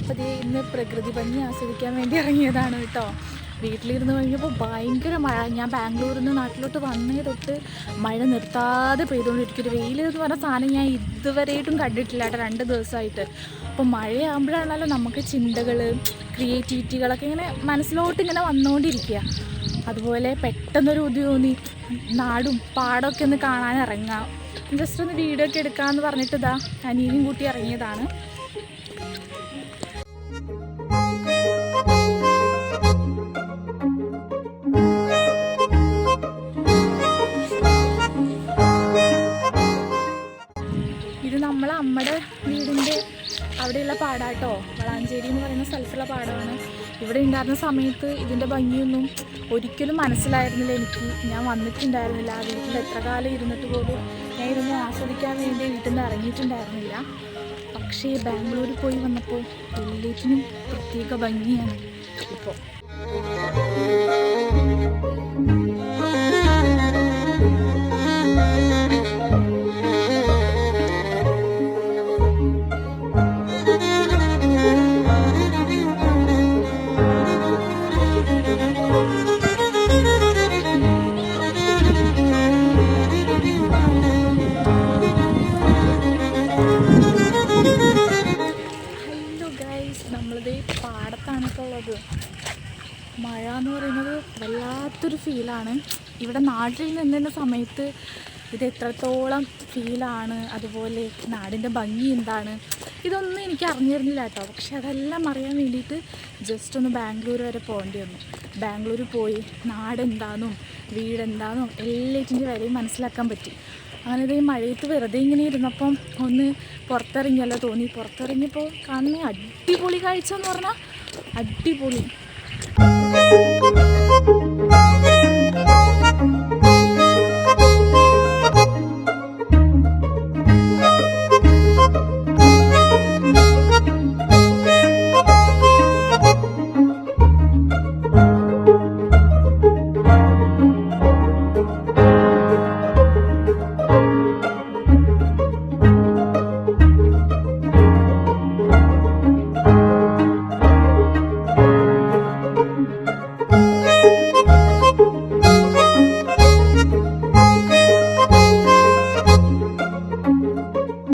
അപ്പോൾ ഇന്ന് പ്രകൃതി ഭംഗി ആസ്വദിക്കാൻ വേണ്ടി ഇറങ്ങിയതാണ് കേട്ടോ. വീട്ടിലിരുന്ന് കഴിഞ്ഞപ്പോൾ ഭയങ്കര മഴ. ഞാൻ ബാംഗ്ലൂരിൽ നിന്ന് നാട്ടിലോട്ട് വന്നേ തൊട്ട് മഴ നിർത്താതെ പെയ്തുകൊണ്ടിരിക്കും. ഒരു വെയിൽ എന്ന് പറഞ്ഞ സാധനം ഞാൻ ഇതുവരെയായിട്ടും കണ്ടിട്ടില്ല കേട്ടോ 2 ദിവസമായിട്ട്. അപ്പോൾ മഴയാകുമ്പോഴാണല്ലോ നമുക്ക് ചിന്തകൾ, ക്രിയേറ്റിവിറ്റികളൊക്കെ ഇങ്ങനെ മനസ്സിലോട്ട് ഇങ്ങനെ വന്നുകൊണ്ടിരിക്കുക. അതുപോലെ പെട്ടെന്നൊരു ബുദ്ധി തോന്നി നാടും പാടമൊക്കെ ഒന്ന് കാണാൻ ഇറങ്ങാം, ജസ്റ്റ് ഒന്ന് വീഡിയോ ഒക്കെ എടുക്കാമെന്ന് പറഞ്ഞിട്ട് ഇതാ അനിയനും കൂട്ടി ഇറങ്ങിയതാണ്. ഇത് നമ്മളെ അമ്മയുടെ വീടിൻ്റെ അവിടെയുള്ള പാടാട്ടോ, വളാഞ്ചേരി എന്ന് പറയുന്ന സ്ഥലത്തുള്ള പാടമാണ്. ഇവിടെ ഉണ്ടായിരുന്ന സമയത്ത് ഇതിൻ്റെ ഭംഗിയൊന്നും ഒരിക്കലും മനസ്സിലായിരുന്നില്ല എനിക്ക്. ഞാൻ വന്നിട്ടുണ്ടായിരുന്നില്ല ആ വീട്ടിൽ. എത്ര കാലം ഇരുന്നിട്ട് പോലും ഞാൻ ഇതൊന്നും ആസ്വദിക്കാൻ വേണ്ടി വീട്ടിൽ നിന്ന് ഇറങ്ങിയിട്ടുണ്ടായിരുന്നില്ല. പക്ഷേ ബാംഗ്ലൂരിൽ പോയി വന്നപ്പോൾ എല്ലാത്തിനും പ്രത്യേക ഭംഗിയാണ് ഇപ്പോൾ. നമ്മളിത് പാടത്താണ് ഇപ്പോൾ ഉള്ളത്. മഴ എന്ന് പറയുന്നത് വല്ലാത്തൊരു ഫീലാണ്. ഇവിടെ നാട്ടിൽ നിന്നുന്ന സമയത്ത് ഇത് എത്രത്തോളം ഫീലാണ്, അതുപോലെ നാടിൻ്റെ ഭംഗി എന്താണ്, ഇതൊന്നും എനിക്ക് അറിഞ്ഞിരുന്നില്ല കേട്ടോ. പക്ഷെ അതെല്ലാം അറിയാൻ വേണ്ടിയിട്ട് ജസ്റ്റ് ഒന്ന് ബാംഗ്ലൂർ വരെ പോകേണ്ടി വന്നു. ബാംഗ്ലൂർ പോയി നാടെന്താണെന്നും വീടെന്താണെന്നും എല്ലാറ്റിൻ്റെ വരെയും മനസ്സിലാക്കാൻ പറ്റി. അങ്ങനെ ഈ മഴയത്ത് വെറുതെ ഇങ്ങനെ ഇരുന്നപ്പം ഒന്ന് പുറത്തിറങ്ങിയല്ലോ തോന്നി. പുറത്തിറങ്ങിയപ്പോൾ കാണുന്ന അടിപൊളി കാഴ്ച എന്ന് പറഞ്ഞാൽ അടിപൊളി.